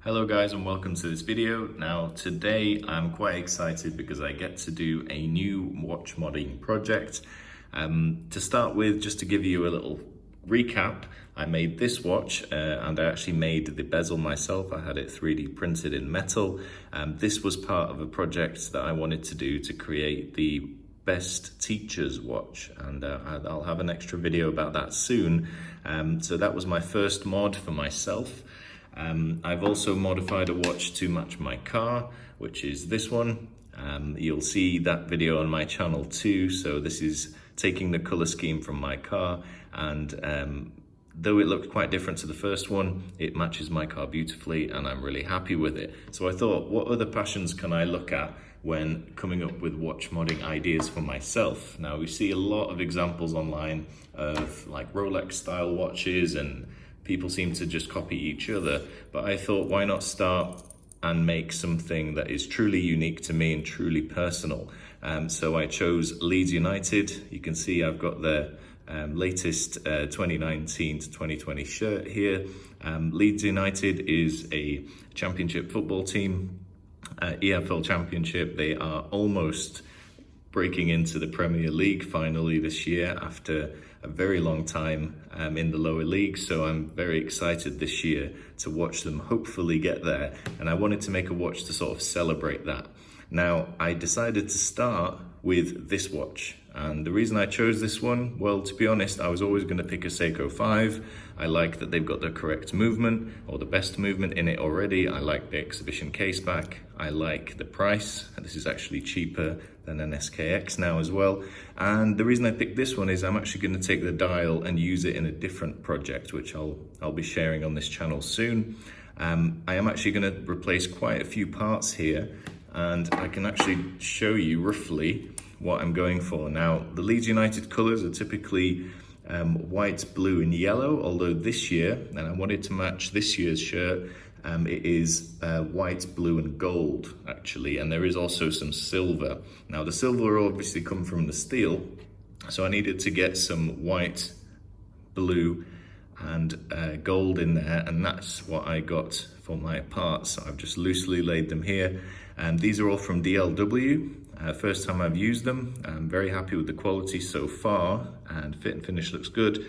Hello guys and welcome to this video. Now today I'm quite excited because I get to do a new watch modding project. To start with, just to give you a little recap, I made this watch and I actually made the bezel myself. I had it 3D printed in metal. This was part of a project that I wanted to do to create the best teacher's watch, and I'll have an extra video about that soon. So that was my first mod for myself. I've also modified a watch to match my car, which is this one. You'll see that video on my channel too. So this is taking the color scheme from my car, and though it looked quite different to the first one, it matches my car beautifully and I'm really happy with it. So I thought, what other passions can I look at when coming up with watch modding ideas for myself? Now we see a lot of examples online of like Rolex style watches, and people seem to just copy each other, but I thought, why not start and make something that is truly unique to me and truly personal. So I chose Leeds United. You can see I've got their latest 2019 to 2020 shirt here. Leeds United is a championship football team, EFL championship. They are almost breaking into the Premier League finally this year after a very long time in the lower league. So I'm very excited this year to watch them hopefully get there. And I wanted to make a watch to sort of celebrate that. Now, I decided to start with this watch. And the reason I chose this one, well, to be honest, I was always going to pick a Seiko 5. I like that they've got the correct movement, or the best movement in it already. I like the exhibition case back. I like the price. This is actually cheaper than an SKX now as well. And the reason I picked this one is I'm actually going to take the dial and use it in a different project, which I'll be sharing on this channel soon. I am actually going to replace quite a few parts here, and I can actually show you roughly what I'm going for. Now, the Leeds United colours are typically white, blue and yellow, although this year, and I wanted to match this year's shirt, it is white, blue and gold actually, and there is also some silver. Now the silver obviously come from the steel, so I needed to get some white, blue and gold in there, and that's what I got for my parts. So I've just loosely laid them here, and these are all from DLW. First time I've used them. I'm very happy with the quality so far, and fit and finish looks good.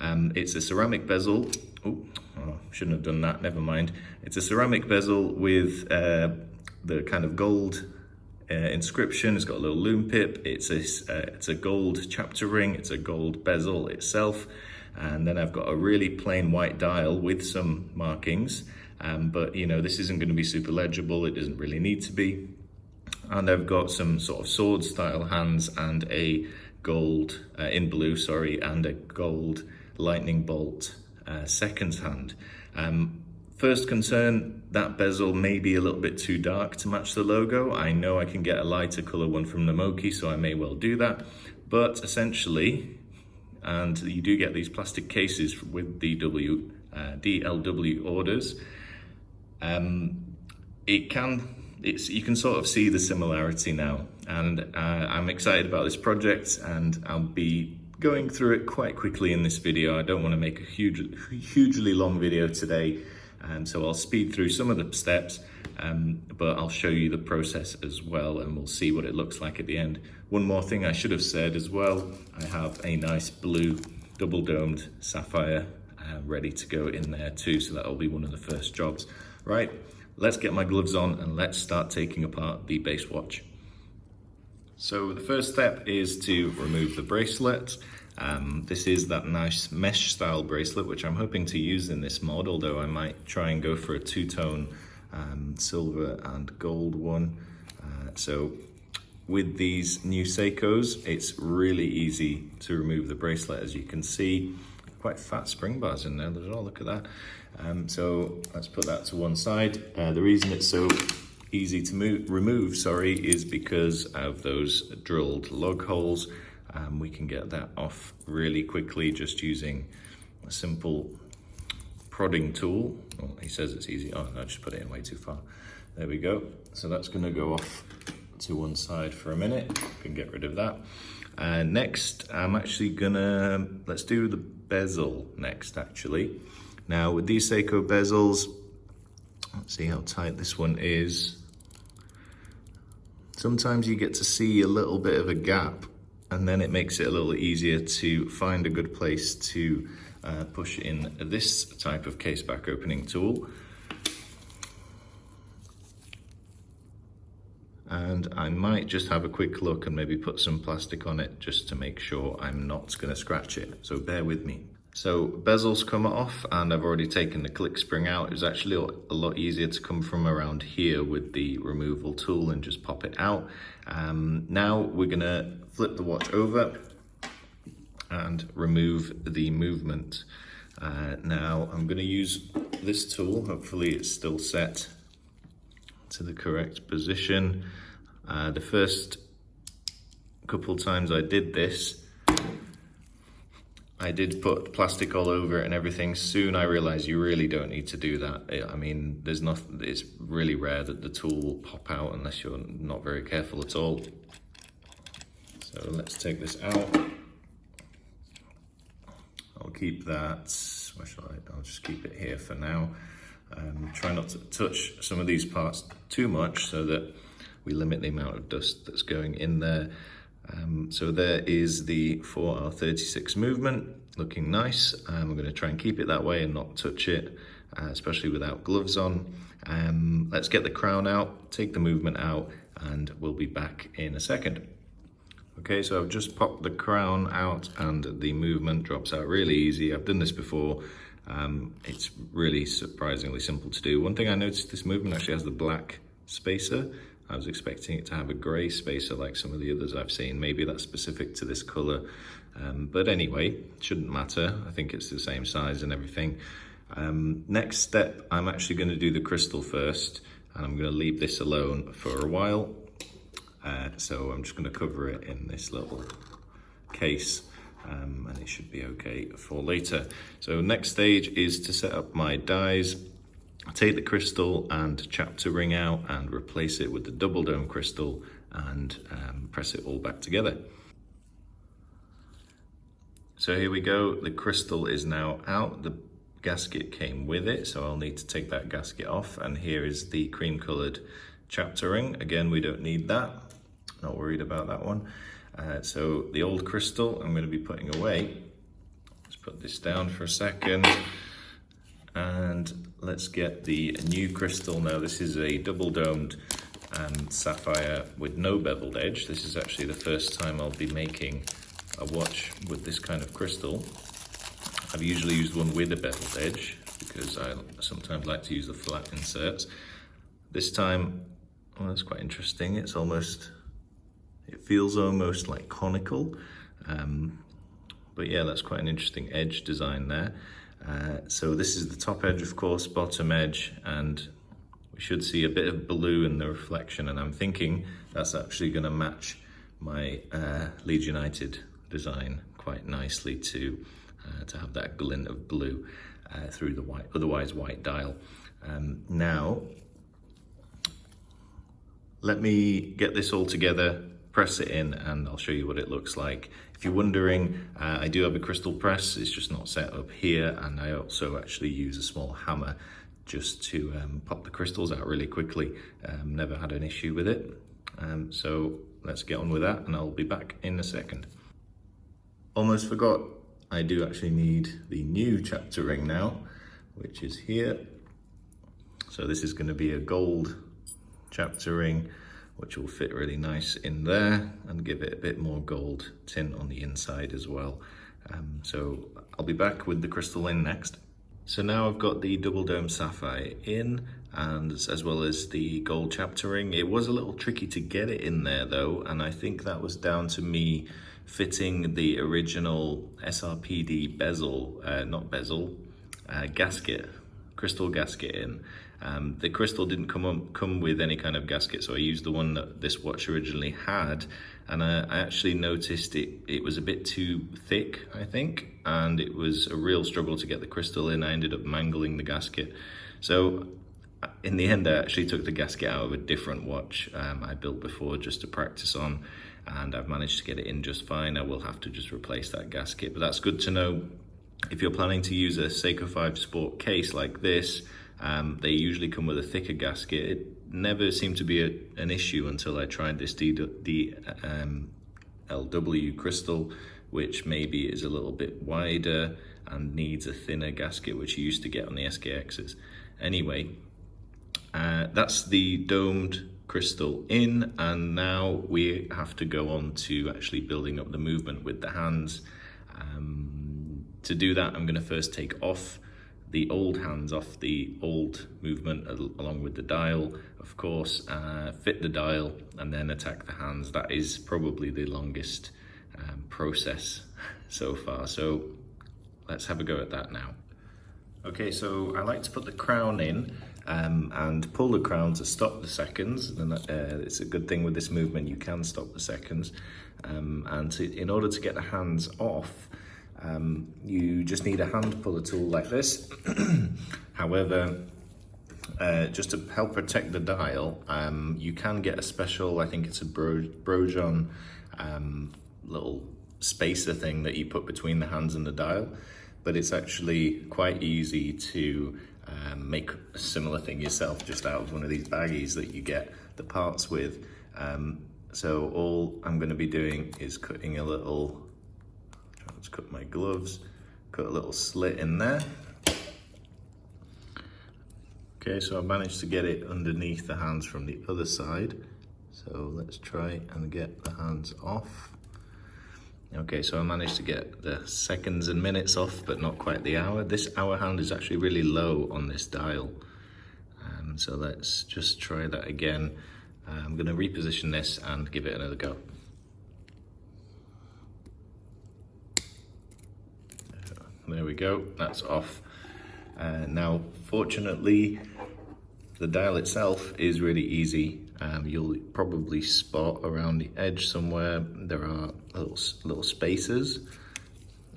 It's a ceramic bezel. Oh, shouldn't have done that, never mind. It's a ceramic bezel with the kind of gold inscription. It's got a little loom pip. It's a gold chapter ring. It's a gold bezel itself. And then I've got a really plain white dial with some markings. But you know, this isn't going to be super legible. It doesn't really need to be. And I've got some sort of sword style hands and a gold, in blue, sorry, and a gold lightning bolt seconds hand. First concern, that bezel may be a little bit too dark to match the logo. I know I can get a lighter color one from Namoki, so I may well do that. But essentially, and you do get these plastic cases with DLW orders, you can sort of see the similarity now, and I'm excited about this project, and I'll be going through it quite quickly in this video. I don't want to make a hugely long video today, so I'll speed through some of the steps, but I'll show you the process as well, and we'll see what it looks like at the end. One more thing I should have said as well, I have a nice blue double domed sapphire ready to go in there too, so that'll be one of the first jobs. Right, let's get my gloves on and let's start taking apart the base watch. So the first step is to remove the bracelet. This is that nice mesh style bracelet, which I'm hoping to use in this mod, although I might try and go for a two-tone silver and gold one. So with these new Seikos, it's really easy to remove the bracelet. As you can see, quite fat spring bars in there as well, look at that. So let's put that to one side. The reason it's so easy to remove, is because of those drilled lug holes. We can get that off really quickly just using a simple prodding tool. Oh, he says it's easy. Oh, no, I just put it in way too far. There we go. So that's going to go off to one side for a minute. We can get rid of that. Next, I'm actually gonna, let's do the bezel next actually. Now with these Seiko bezels, See how tight this one is. Sometimes you get to see a little bit of a gap, and then it makes it a little easier to find a good place to push in this type of case back opening tool. And I might just have a quick look and maybe put some plastic on it just to make sure I'm not going to scratch it, so bear with me. So bezel's come off and I've already taken the click spring out. It was actually a lot easier to come from around here with the removal tool and just pop it out. Now we're going to flip the watch over and remove the movement. Now I'm going to use this tool. Hopefully it's still set to the correct position. The first couple times I did this, I did put plastic all over it and everything. Soon I realized you really don't need to do that. I mean, there's nothing, it's really rare that the tool will pop out unless you're not very careful at all. So let's take this out. I'll keep that, where shall I? I'll just keep it here for now. Try not to touch some of these parts too much so that we limit the amount of dust that's going in there. So there is the 4R36 movement, looking nice. I'm going to try and keep it that way and not touch it, especially without gloves on. Let's get the crown out, take the movement out, and we'll be back in a second. Okay, so I've just popped the crown out and the movement drops out really easy. I've done this before. It's really surprisingly simple to do. One thing I noticed, this movement actually has the black spacer. I was expecting it to have a grey spacer like some of the others I've seen. Maybe that's specific to this colour. But anyway, it shouldn't matter. I think it's the same size and everything. Next step, I'm actually going to do the crystal first, and I'm going to leave this alone for a while. So I'm just going to cover it in this little case, and it should be okay for later. So next stage is to set up my dies. Take the crystal and chapter ring out and replace it with the double dome crystal and press it all back together. So here we go, the crystal is now out, the gasket came with it, so I'll need to take that gasket off, and here is the cream coloured chapter ring. Again, we don't need that, not worried about that one. So the old crystal I'm going to be putting away. Let's put this down for a second. And let's get the new crystal. Now this is a double domed sapphire with no beveled edge. This is actually the first time I'll be making a watch with this kind of crystal. I've usually used one with a beveled edge because I sometimes like to use the flat inserts. This time, well, that's quite interesting. It feels almost like conical. But yeah, that's quite an interesting edge design there. So this is the top edge, of course, bottom edge, and we should see a bit of blue in the reflection, and I'm thinking that's actually going to match my Leeds United design quite nicely to have that glint of blue through the white, otherwise white dial. Now, let me get this all together, press it in, and I'll show you what it looks like. If you're wondering, I do have a crystal press, it's just not set up here, and I also actually use a small hammer just to pop the crystals out really quickly. Never had an issue with it. So let's get on with that, and I'll be back in a second. Almost forgot, I do actually need the new chapter ring now, which is here. So this is going to be a gold chapter ring, which will fit really nice in there and give it a bit more gold tint on the inside as well. So I'll be back with the crystal in next. So now I've got the double dome sapphire in, and as well as the gold chapter ring. It was a little tricky to get it in there though, and I think that was down to me fitting the original SRPD bezel, gasket, crystal gasket in. The crystal didn't come with any kind of gasket, so I used the one that this watch originally had, and I actually noticed it was a bit too thick, I think, and it was a real struggle to get the crystal in. I ended up mangling the gasket. So in the end, I actually took the gasket out of a different watch I built before just to practice on, and I've managed to get it in just fine. I will have to just replace that gasket, but that's good to know. If you're planning to use a Seiko 5 Sport case like this, They usually come with a thicker gasket. It never seemed to be an issue until I tried this LW crystal, which maybe is a little bit wider and needs a thinner gasket, which you used to get on the SKXs. Anyway, that's the domed crystal in, and now we have to go on to actually building up the movement with the hands. To do that, I'm going to first take off the old hands off the old movement along with the dial, of course, fit the dial and then attack the hands. That is probably the longest process so far, so let's have a go at that now. Okay, so I like to put the crown in and pull the crown to stop the seconds, and it's a good thing with this movement, you can stop the seconds. In order to get the hands off, you just need a hand puller tool like this. However, just to help protect the dial, you can get a special, I think it's a Brojon little spacer thing that you put between the hands and the dial, but it's actually quite easy to make a similar thing yourself just out of one of these baggies that you get the parts with. So all I'm going to be doing is cutting a little, let's cut my gloves, cut a little slit in there. Okay, so I managed to get it underneath the hands from the other side. So let's try and get the hands off. Okay, so I managed to get the seconds and minutes off, but not quite the hour. This hour hand is actually really low on this dial. So let's just try that again. I'm going to reposition this and give it another go. There we go, that's off. Now, fortunately, the dial itself is really easy. You'll probably spot around the edge somewhere there are little spacers,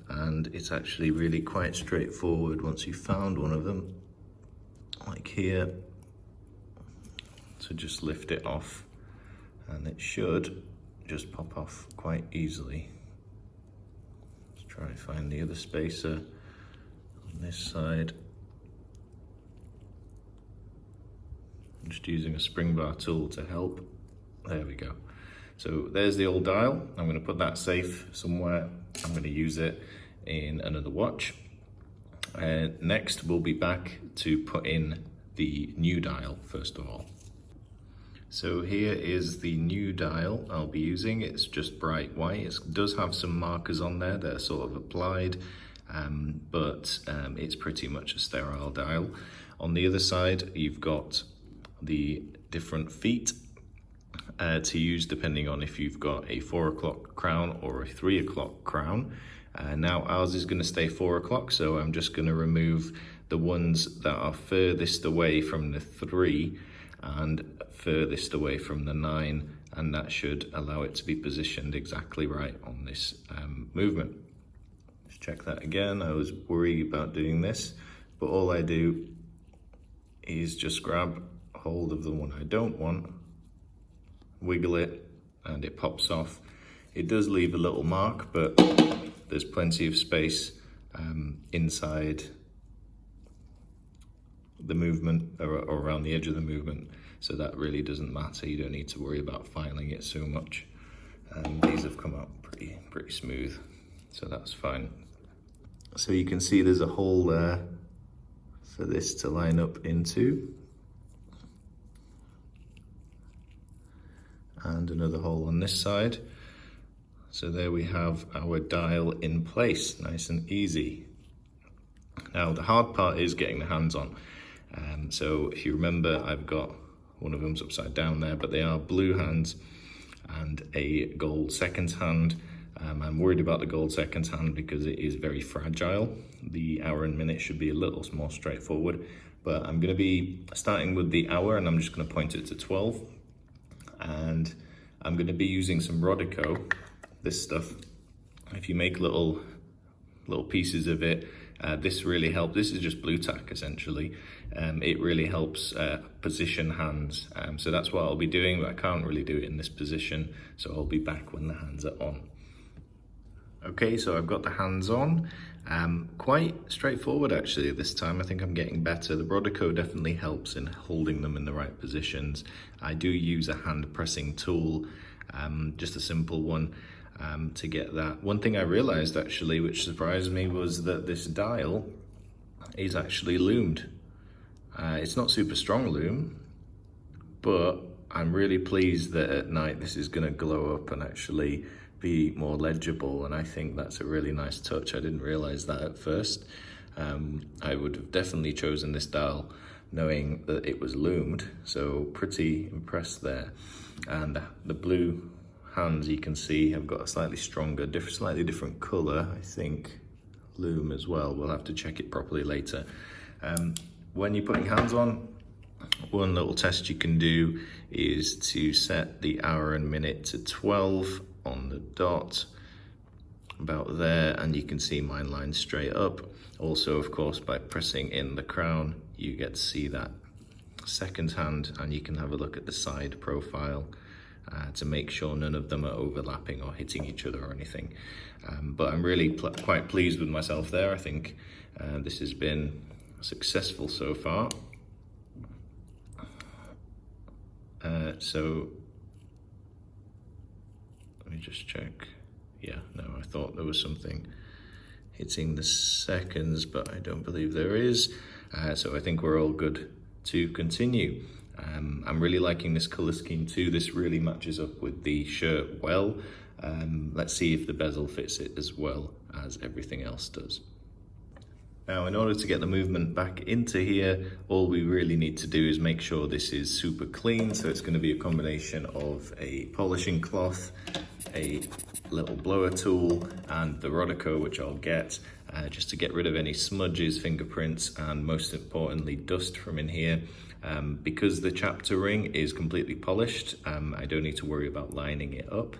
and it's actually really quite straightforward once you've found one of them, like here, to just lift it off, and it should just pop off quite easily. Let's try and find the other spacer on this side. I'm just using a spring bar tool to help. There we go. So there's the old dial. I'm going to put that safe somewhere. I'm going to use it in another watch. Next, we'll be back to put in the new dial first of all. So here is the new dial I'll be using. It's just bright white. It does have some markers on there that are sort of applied, but it's pretty much a sterile dial. On the other side, you've got the different feet to use depending on if you've got a 4 o'clock crown or a 3 o'clock crown. Now ours is going to stay 4 o'clock, so I'm just going to remove the ones that are furthest away from the 3 and furthest away from the 9, and that should allow it to be positioned exactly right on this movement. Let's check that again. I was worried about doing this, but all I do is just grab hold of the one I don't want, wiggle it, and it pops off. It does leave a little mark, but there's plenty of space inside the movement or around the edge of the movement, so that really doesn't matter. You don't need to worry about filing it so much. These have come out pretty smooth, so that's fine. So you can see there's a hole there for this to line up into, and another hole on this side. So there we have our dial in place, nice and easy. Now the hard part is getting the hands on. So if you remember, I've got one of them's upside down there, but they are blue hands and a gold seconds hand. I'm worried about the gold seconds hand because it is very fragile. The hour and minute should be a little more straightforward, but I'm going to be starting with the hour, and I'm just going to point it to 12. And I'm going to be using some Rodico, this stuff. If you make little pieces of it, this really helps. This is just blue tack essentially. It really helps position hands. So that's what I'll be doing, but I can't really do it in this position, so I'll be back when the hands are on. Okay, so I've got the hands on. Quite straightforward actually this time. I think I'm getting better. The Rodico definitely helps in holding them in the right positions. I do use a hand pressing tool, just a simple one, to get that. One thing I realized actually, which surprised me, was that this dial is actually loomed. It's not super strong loom, but I'm really pleased that at night this is going to glow up and actually be more legible, and I think that's a really nice touch. I didn't realize that at first. I would have definitely chosen this dial knowing that it was loomed, so pretty impressed there. And the blue hands, you can see, have got a slightly stronger, slightly different color, I think, loom as well. We'll have to check it properly later. When you're putting hands on, one little test you can do is to set the hour and minute to 12 on the dot, about there, and you can see mine lined straight up. Also, of course, by pressing in the crown, you get to see that second hand, and you can have a look at the side profile to make sure none of them are overlapping or hitting each other or anything. But I'm really quite pleased with myself there. I think this has been successful so far. So let me just check. Yeah, no, I thought there was something hitting the seconds, but I don't believe there is. So I think we're all good to continue. I'm really liking this color scheme too. This really matches up with the shirt well. Let's see if the bezel fits it as well as everything else does. Now, in order to get the movement back into here, all we really need to do is make sure this is super clean. So it's going to be a combination of a polishing cloth, a little blower tool, and the Rodico, which I'll get, just to get rid of any smudges, fingerprints, and most importantly, dust from in here. Because the chapter ring is completely polished, I don't need to worry about lining it up.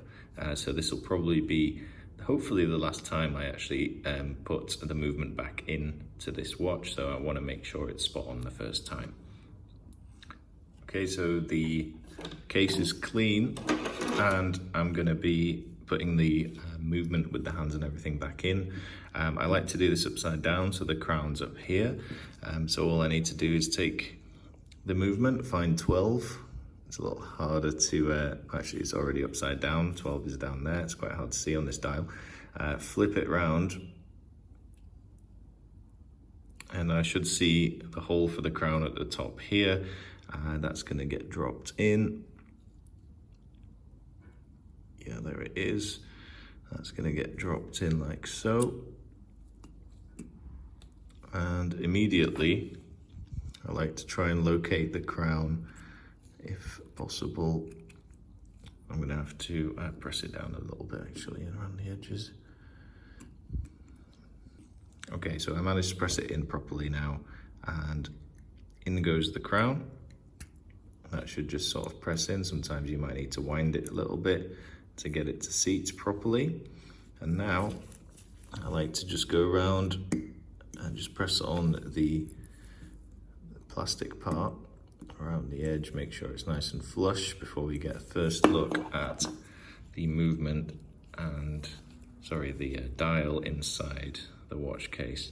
So this will probably be hopefully the last time I actually put the movement back into this watch, so I want to make sure it's spot on the first time. Okay, so the case is clean, and I'm going to be putting the movement with the hands and everything back in. I like to do this upside down, so the crown's up here. So all I need to do is take the movement, find 12. It's a little harder to, actually it's already upside down, 12 is down there, it's quite hard to see on this dial. Flip it round, and I should see the hole for the crown at the top here. That's gonna get dropped in. Yeah, there it is. That's gonna get dropped in like so. And immediately, I like to try and locate the crown if possible. I'm gonna have to press it down a little bit actually around the edges. Okay, so I managed to press it in properly now, and in goes the crown. That should just sort of press in. Sometimes you might need to wind it a little bit to get it to seat properly. And now I like to just go around and just press on the plastic part around the edge, make sure it's nice and flush before we get a first look at the movement and, the dial inside the watch case.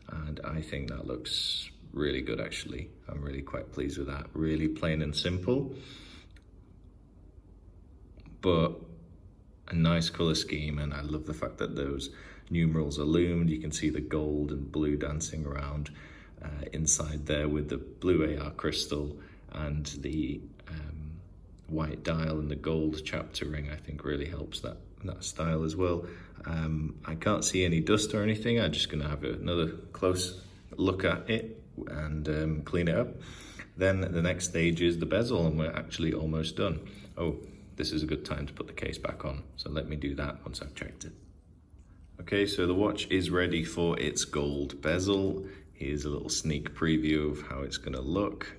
And I think that looks really good actually. I'm really quite pleased with that. Really plain and simple, but a nice color scheme, and I love the fact that those numerals are loomed. You can see the gold and blue dancing around inside there with the blue AR crystal, and the white dial and the gold chapter ring I think really helps that style as well. I can't see any dust or anything. I'm just gonna have another close look at it and clean it up. Then the next stage is the bezel, and we're actually almost done. Oh, this is a good time to put the case back on, so let me do that once I've checked it. Okay, so the watch is ready for its gold bezel. Here's a little sneak preview of how it's gonna look.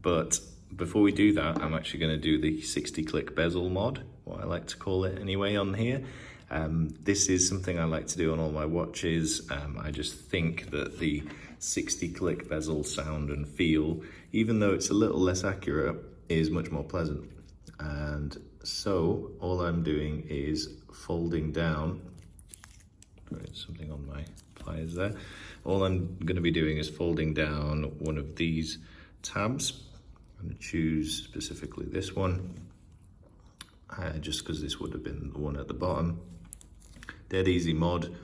But before we do that, I'm actually gonna do the 60-click bezel mod, what I like to call it anyway on here. This is something I like to do on all my watches. I just think that the 60-click bezel sound and feel, even though it's a little less accurate, is much more pleasant. And so all I'm doing is folding down Got something on my pliers there. All I'm going to be doing is folding down one of these tabs. I'm going to choose specifically this one, just because this would have been the one at the bottom. Dead easy mod.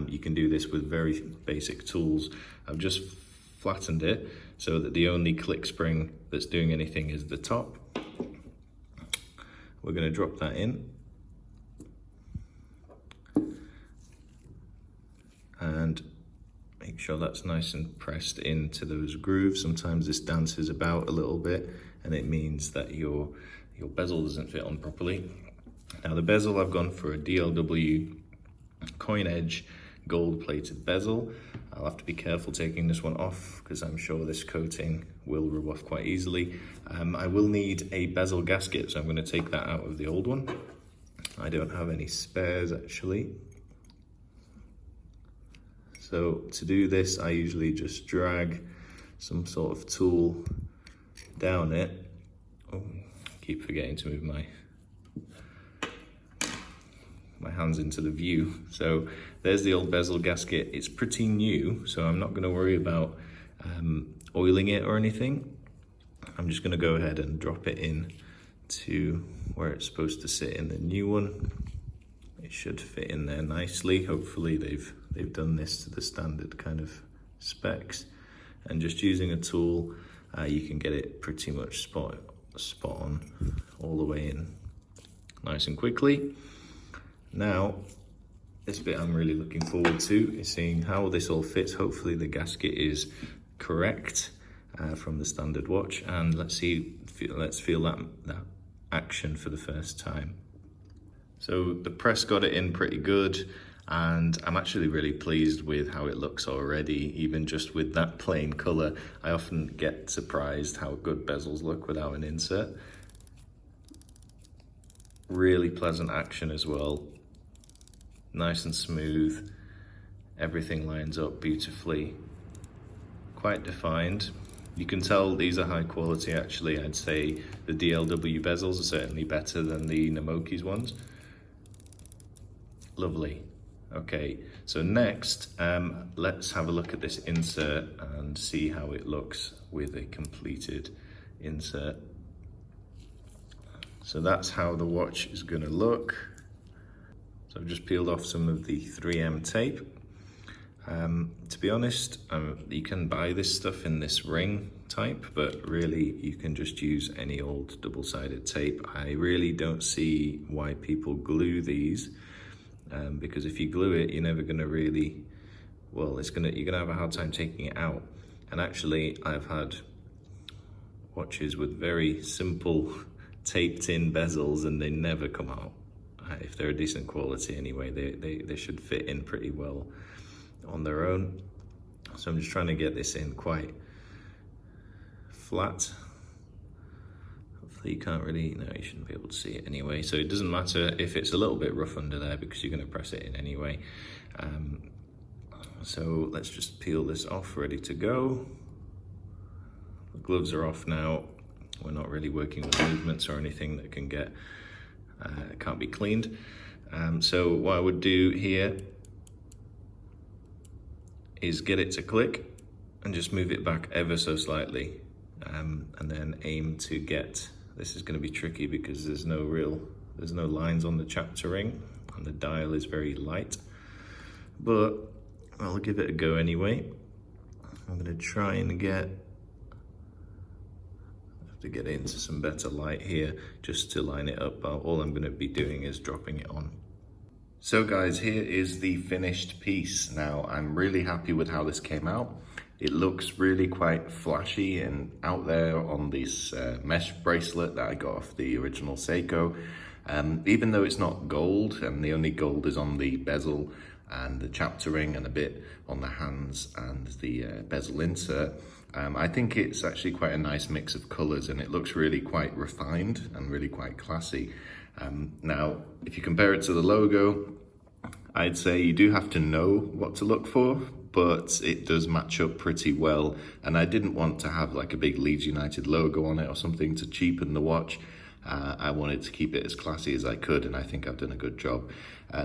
You can do this with very basic tools. I've just flattened it so that the only click spring that's doing anything is the top. We're going to drop that in. And make sure that's nice and pressed into those grooves. Sometimes this dances about a little bit and it means that your bezel doesn't fit on properly. Now the bezel, I've gone for a DLW coin edge gold plated bezel. I'll have to be careful taking this one off because I'm sure this coating will rub off quite easily. I will need a bezel gasket, so I'm going to take that out of the old one. I don't have any spares actually. So to do this, I usually just drag some sort of tool down it. Oh, I keep forgetting to move my hands into the view. So there's the old bezel gasket. It's pretty new, so I'm not going to worry about oiling it or anything. I'm just going to go ahead and drop it in to where it's supposed to sit in the new one. It should fit in there nicely. Hopefully they've done this to the standard kind of specs, and just using a tool you can get it pretty much spot on all the way in nice and quickly. Now this bit I'm really looking forward to is seeing how this all fits. Hopefully the gasket is correct from the standard watch, and let's feel that action for the first time. So the press got it in pretty good, and I'm actually really pleased with how it looks already, even just with that plain color. I often get surprised how good bezels look without an insert. Really pleasant action as well. Nice and smooth. Everything lines up beautifully. Quite defined. You can tell these are high quality actually. I'd say the DLW bezels are certainly better than the Namoki's ones. Lovely. Okay, so next, let's have a look at this insert and see how it looks with a completed insert. So that's how the watch is going to look. So I've just peeled off some of the 3M tape. To be honest, you can buy this stuff in this ring type, but really you can just use any old double-sided tape. I really don't see why people glue these. Because if you glue it, you're never going to really, well, you're going to have a hard time taking it out. And actually, I've had watches with very simple taped in bezels and they never come out. If they're a decent quality anyway, they should fit in pretty well on their own. So I'm just trying to get this in quite flat. You can't really, no, you shouldn't be able to see it anyway. So it doesn't matter if it's a little bit rough under there because you're going to press it in anyway. So let's just peel this off, ready to go. The gloves are off now. We're not really working with movements or anything that can get, can't be cleaned. So what I would do here is get it to click and just move it back ever so slightly. And then aim to get, this is going to be tricky because there's no lines on the chapter ring and the dial is very light, but I'll give it a go anyway. I'm going to try and get into some better light here just to line it up. All I'm going to be doing is dropping it on. So guys, here is the finished piece. Now I'm really happy with how this came out. It looks really quite flashy and out there on this mesh bracelet that I got off the original Seiko. Even though it's not gold, and the only gold is on the bezel and the chapter ring and a bit on the hands and the bezel insert, I think it's actually quite a nice mix of colors and it looks really quite refined and really quite classy. Now, if you compare it to the logo, I'd say you do have to know what to look for, but it does match up pretty well. And I didn't want to have like a big Leeds United logo on it or something to cheapen the watch. I wanted to keep it as classy as I could, and I think I've done a good job.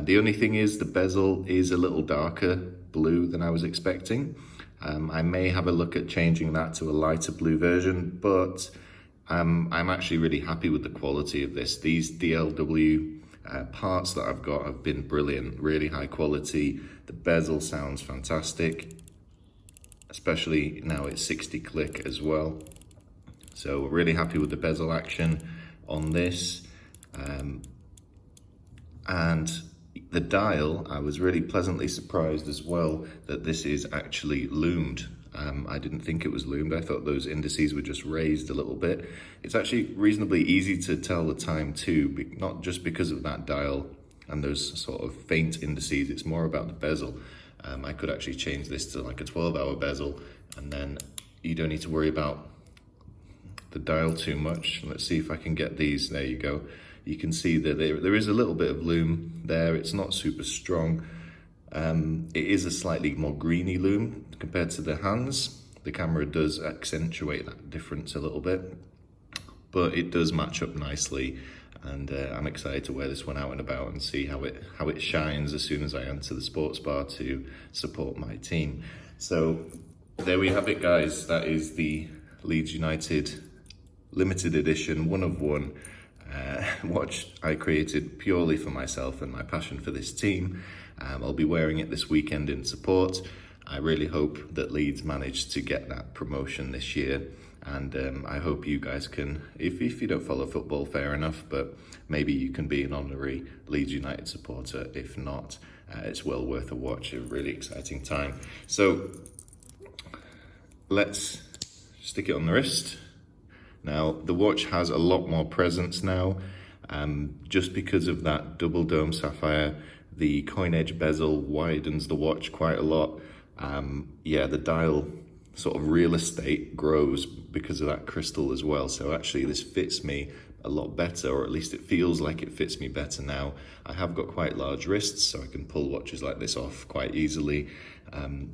The only thing is the bezel is a little darker blue than I was expecting. I may have a look at changing that to a lighter blue version, but I'm actually really happy with the quality of this. These DLW parts that I've got have been brilliant, really high quality. The bezel sounds fantastic, especially now it's 60 click as well. So we're really happy with the bezel action on this. And the dial, I was really pleasantly surprised as well that this is actually loomed. I didn't think it was loomed. I thought those indices were just raised a little bit. It's actually reasonably easy to tell the time too, not just because of that dial and those sort of faint indices, it's more about the bezel. I could actually change this to like a 12-hour bezel, and then you don't need to worry about the dial too much. Let's see if I can get these. There you go. You can see that there is a little bit of loom there. It's not super strong. It is a slightly more greeny loom compared to the hands. The camera does accentuate that difference a little bit, but it does match up nicely, and I'm excited to wear this one out and about and see how it shines as soon as I enter the sports bar to support my team. So there we have it, guys. That is the Leeds United limited edition 1 of 1 watch I created purely for myself and my passion for this team. I'll be wearing it this weekend in support. I really hope that Leeds managed to get that promotion this year, and I hope you guys can, if you don't follow football, fair enough, but maybe you can be an honorary Leeds United supporter. If not, it's well worth a watch, a really exciting time. So let's stick it on the wrist. Now, the watch has a lot more presence now, just because of that double dome sapphire. The coin edge bezel widens the watch quite a lot. Yeah, the dial sort of real estate grows because of that crystal as well. So actually this fits me a lot better, or at least it feels like it fits me better now. I have got quite large wrists, so I can pull watches like this off quite easily.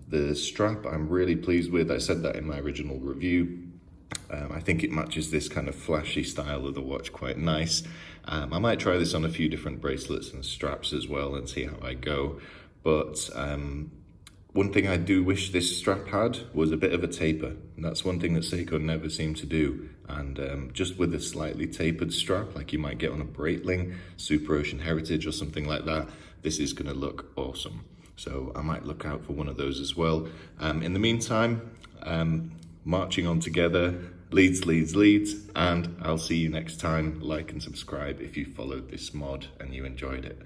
The strap I'm really pleased with. I said that in my original review. I think it matches this kind of flashy style of the watch quite nice. I might try this on a few different bracelets and straps as well and see how I go. But one thing I do wish this strap had was a bit of a taper. And that's one thing that Seiko never seemed to do. And just with a slightly tapered strap, like you might get on a Breitling, Super Ocean Heritage or something like that, this is going to look awesome. So I might look out for one of those as well. In the meantime, marching on together, Leeds, Leeds, Leeds, and I'll see you next time. Like and subscribe if you followed this mod and you enjoyed it.